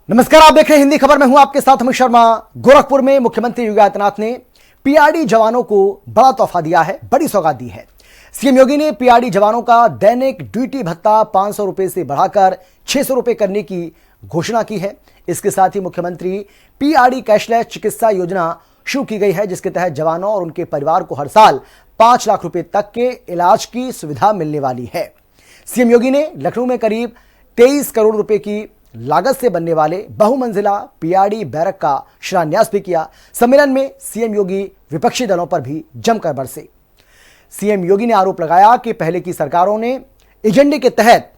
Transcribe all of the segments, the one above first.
नमस्कार, आप देख रहे हैं हिंदी खबर में हूं आपके साथ अमित शर्मा। गोरखपुर में मुख्यमंत्री योगी आदित्यनाथ ने पीआरडी जवानों को बड़ा तोहफा दिया है, बड़ी सौगात दी है। सीएम योगी ने पीआरडी जवानों का दैनिक ड्यूटी भत्ता 500 रुपए से बढ़ाकर 600 रुपए करने की घोषणा की है। इसके साथ ही मुख्यमंत्री पीआरडी कैशलेस चिकित्सा योजना शुरू की गई है, जिसके तहत जवानों और उनके परिवार को हर साल 5 लाख रुपए तक के इलाज की सुविधा मिलने वाली है। सीएम योगी ने लखनऊ में करीब 23 करोड़ रुपए की लागत से बनने वाले बहुमंजिला पीआरडी बैरक का शिलान्यास भी किया। सम्मेलन में सीएम योगी विपक्षी दलों पर भी जमकर बरसे। सीएम योगी ने आरोप लगाया कि पहले की सरकारों ने एजेंडे के तहत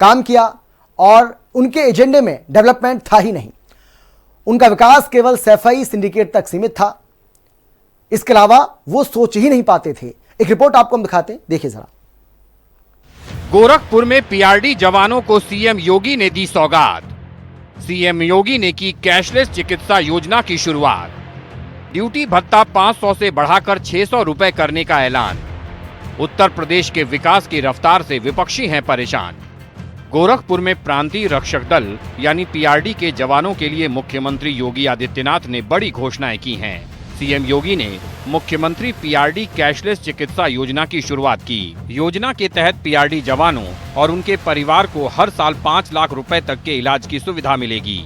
काम किया और उनके एजेंडे में डेवलपमेंट था ही नहीं। उनका विकास केवल सैफई सिंडिकेट तक सीमित था, इसके अलावा वो सोच ही नहीं पाते थे। एक रिपोर्ट आपको हम दिखाते हैं, देखिए जरा। गोरखपुर में पीआरडी जवानों को सीएम योगी ने दी सौगात। सीएम योगी ने की कैशलेस चिकित्सा योजना की शुरुआत। ड्यूटी भत्ता 500 से बढ़ाकर 600 रुपए करने का ऐलान। उत्तर प्रदेश के विकास की रफ्तार से विपक्षी हैं परेशान। गोरखपुर में प्रांतीय रक्षक दल यानी पीआरडी के जवानों के लिए मुख्यमंत्री योगी आदित्यनाथ ने बड़ी घोषणाएं की हैं। सीएम योगी ने मुख्यमंत्री पीआरडी कैशलेस चिकित्सा योजना की शुरुआत की। योजना के तहत पीआरडी जवानों और उनके परिवार को हर साल 5 लाख रुपए तक के इलाज की सुविधा मिलेगी।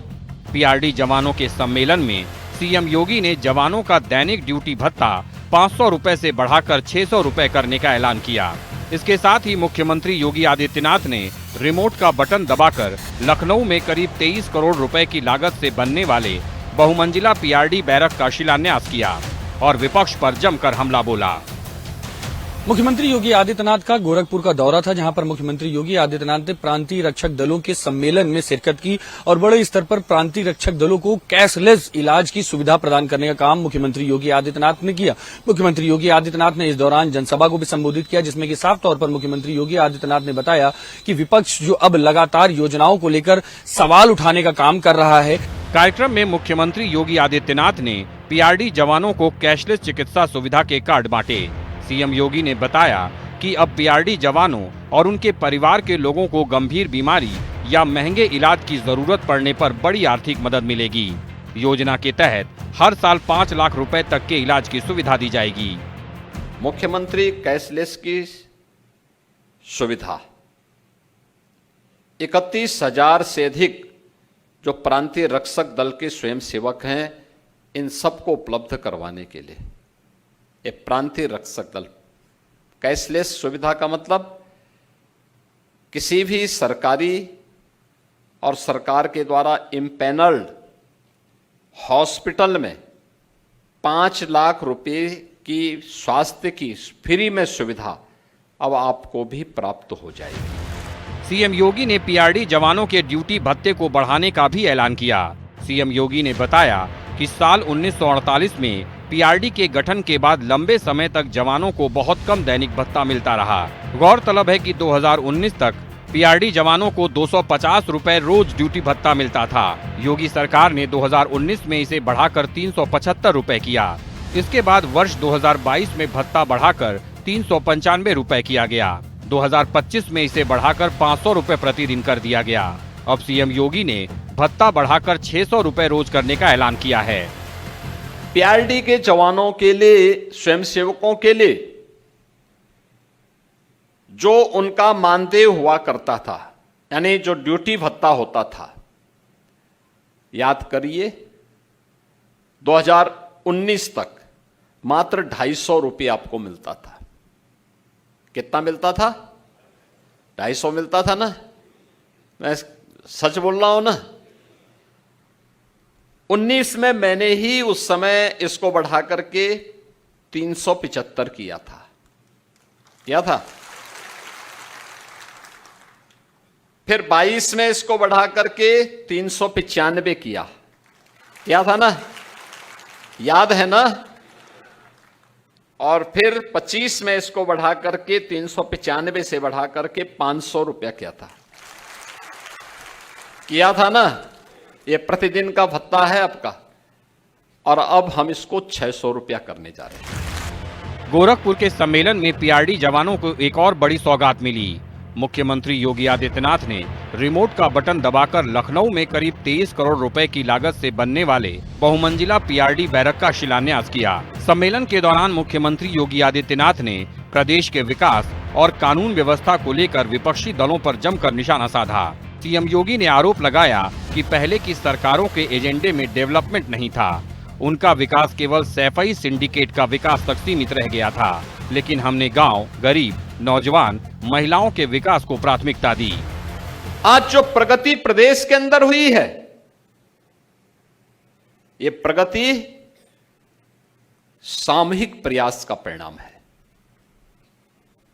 पीआरडी जवानों के सम्मेलन में सीएम योगी ने जवानों का दैनिक ड्यूटी भत्ता 500 रुपए से बढ़ाकर 600 रुपए करने का ऐलान किया। इसके साथ ही मुख्यमंत्री योगी आदित्यनाथ ने रिमोट का बटन दबाकर लखनऊ में करीब 23 करोड़ रुपए की लागत से बनने वाले बहुमंजिला पीआरडी बैरक का शिलान्यास किया और विपक्ष पर जमकर हमला बोला। मुख्यमंत्री योगी आदित्यनाथ का गोरखपुर का दौरा था, जहां पर मुख्यमंत्री योगी आदित्यनाथ ने प्रांतीय रक्षक दलों के सम्मेलन में शिरकत की और बड़े स्तर पर प्रांतीय रक्षक दलों को कैशलेस इलाज की सुविधा प्रदान करने का काम मुख्यमंत्री योगी आदित्यनाथ ने किया। मुख्यमंत्री योगी आदित्यनाथ ने इस दौरान जनसभा को भी संबोधित किया, जिसमें कि साफ तौर पर मुख्यमंत्री योगी आदित्यनाथ ने बताया कि विपक्ष जो अब लगातार योजनाओं को लेकर सवाल उठाने का काम कर रहा है। कार्यक्रम में मुख्यमंत्री योगी आदित्यनाथ ने पीआरडी जवानों को कैशलेस चिकित्सा सुविधा के कार्ड बांटे। सीएम योगी ने बताया कि अब पीआरडी जवानों और उनके परिवार के लोगों को गंभीर बीमारी या महंगे इलाज की जरूरत पड़ने पर बड़ी आर्थिक मदद मिलेगी। योजना के तहत हर साल 5 लाख रुपए तक के इलाज की सुविधा दी जाएगी। मुख्यमंत्री कैशलेस की सुविधा 31,000 से अधिक जो प्रांतीय रक्षक दल के स्वयंसेवक हैं, इन सबको उपलब्ध करवाने के लिए ये प्रांतीय रक्षक दल कैशलेस सुविधा का मतलब किसी भी सरकारी और सरकार के द्वारा इम्पैनल्ड हॉस्पिटल में 5 लाख रुपए की स्वास्थ्य की फ्री में सुविधा अब आपको भी प्राप्त हो जाएगी। सीएम योगी ने पीआरडी जवानों के ड्यूटी भत्ते को बढ़ाने का भी ऐलान किया। सीएम योगी ने बताया कि साल 1948 में पीआरडी के गठन के बाद लंबे समय तक जवानों को बहुत कम दैनिक भत्ता मिलता रहा। गौरतलब है कि 2019 तक पीआरडी जवानों को 250 रुपए रोज ड्यूटी भत्ता मिलता था। योगी सरकार ने 2019 में इसे बढ़ाकर 375 रुपए किया। इसके बाद वर्ष 2022 में भत्ता बढ़ाकर 395 रुपए किया गया। 2025 में इसे बढ़ाकर 500 रुपए प्रतिदिन कर दिया गया। अब सीएम योगी ने भत्ता बढ़ाकर 600 रुपए रोज करने का ऐलान किया है। पीआरडी के जवानों के लिए, स्वयंसेवकों के लिए जो उनका मानदेय हुआ करता था, यानी जो ड्यूटी भत्ता होता था, याद करिए 2019 तक मात्र 250 रुपये आपको मिलता था। कितना मिलता था? 250 मिलता था ना? मैं सच बोल रहा हूं ना? 19 में मैंने ही उस समय इसको बढ़ा करके 375 किया था। फिर 22 में इसको बढ़ा करके 395 किया था ना? याद है ना? और फिर 25 में इसको बढ़ा करके 395 से बढ़ा करके 500 रुपया किया था ना? ये प्रतिदिन का भत्ता है आपका, और अब हम इसको 600 रुपया करने जा रहे हैं। गोरखपुर के सम्मेलन में पीआरडी जवानों को एक और बड़ी सौगात मिली। मुख्यमंत्री योगी आदित्यनाथ ने रिमोट का बटन दबाकर लखनऊ में करीब 23 करोड़ रुपए की लागत से बनने वाले बहुमंजिला पीआरडी बैरक का शिलान्यास किया। सम्मेलन के दौरान मुख्यमंत्री योगी आदित्यनाथ ने प्रदेश के विकास और कानून व्यवस्था को लेकर विपक्षी दलों पर जमकर निशाना साधा। सीएम योगी ने आरोप लगाया कि पहले की सरकारों के एजेंडे में डेवलपमेंट नहीं था, उनका विकास केवल सैफई सिंडिकेट का विकास तक सीमित रह गया था, लेकिन हमने गांव, गरीब, नौजवान, महिलाओं के विकास को प्राथमिकता दी। आज जो प्रगति प्रदेश के अंदर हुई है, ये प्रगति सामूहिक प्रयास का परिणाम है।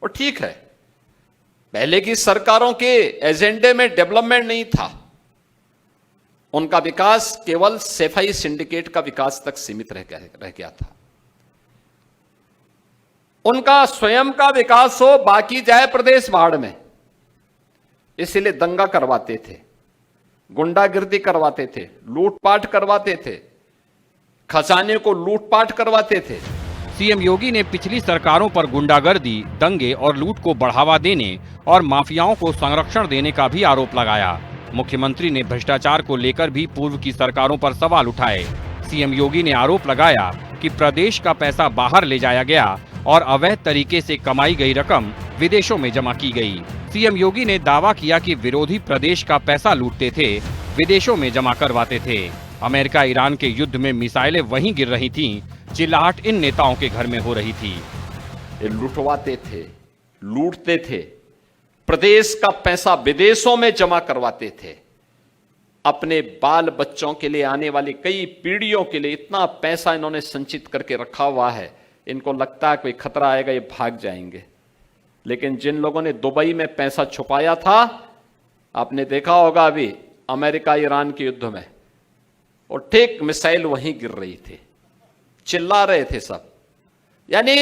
और ठीक है, पहले की सरकारों के एजेंडे में डेवलपमेंट नहीं था, उनका विकास केवल सैफई सिंडिकेट का विकास तक सीमित रह गया था। उनका स्वयं का विकास हो, बाकी जाए प्रदेश भाड़ में, इसीलिए दंगा करवाते थे, गुंडागिर्दी करवाते थे, लूटपाट करवाते थे, खजाने को लूटपाट करवाते थे। सीएम योगी ने पिछली सरकारों पर गुंडागर्दी, दंगे और लूट को बढ़ावा देने और माफियाओं को संरक्षण देने का भी आरोप लगाया। मुख्यमंत्री ने भ्रष्टाचार को लेकर भी पूर्व की सरकारों पर सवाल उठाए। सीएम योगी ने आरोप लगाया कि प्रदेश का पैसा बाहर ले जाया गया और अवैध तरीके से कमाई गई रकम विदेशों में जमा की गई। सीएम योगी ने दावा किया कि विरोधी प्रदेश का पैसा लूटते थे, विदेशों में जमा करवाते थे। अमेरिका ईरान के युद्ध में मिसाइलें वहीं गिर रही थीं, चिल्लाहट इन नेताओं के घर में हो रही थी। ये लुटवाते थे, लूटते थे, प्रदेश का पैसा विदेशों में जमा करवाते थे। अपने बाल बच्चों के लिए, आने वाली कई पीढ़ियों के लिए इतना पैसा इन्होंने संचित करके रखा हुआ है, इनको लगता है कोई खतरा आएगा ये भाग जाएंगे। लेकिन जिन लोगों ने दुबई में पैसा छुपाया था, आपने देखा होगा अभी अमेरिका ईरान के युद्ध में, और ठीक मिसाइल वहीं गिर रही थी, चिल्ला रहे थे सब। यानी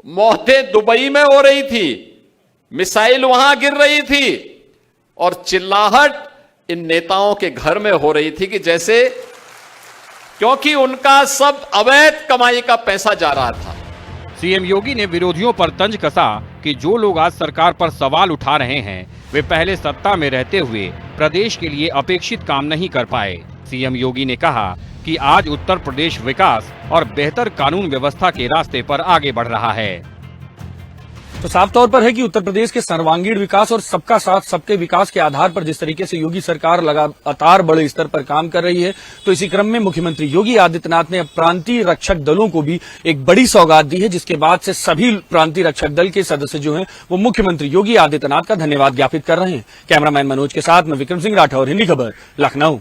मौतें दुबई में हो रही थी, मिसाइल वहां गिर रही थी, और चिल्लाहट इन नेताओं के घर में हो रही थी कि जैसे, क्योंकि उनका सब अवैध कमाई का पैसा जा रहा था। सीएम योगी ने विरोधियों पर तंज कसा कि जो लोग आज सरकार पर सवाल उठा रहे हैं, वे पहले सत्ता में रहते हुए प्रदेश के लिए अपेक्षित काम नहीं कर पाए। सीएम योगी ने कहा कि आज उत्तर प्रदेश विकास और बेहतर कानून व्यवस्था के रास्ते पर आगे बढ़ रहा है। तो साफ तौर पर है कि उत्तर प्रदेश के सर्वांगीण विकास और सबका साथ सबके विकास के आधार पर जिस तरीके से योगी सरकार लगातार बड़े स्तर पर काम कर रही है, तो इसी क्रम में मुख्यमंत्री योगी आदित्यनाथ ने प्रांतीय रक्षक दलों को भी एक बड़ी सौगात दी है, जिसके बाद से सभी प्रांतीय रक्षक दल के सदस्य जो हैं वो मुख्यमंत्री योगी आदित्यनाथ का धन्यवाद ज्ञापित कर रहे हैं। कैमरामैन मनोज के साथ मैं विक्रम सिंह राठौर, हिंदी खबर, लखनऊ।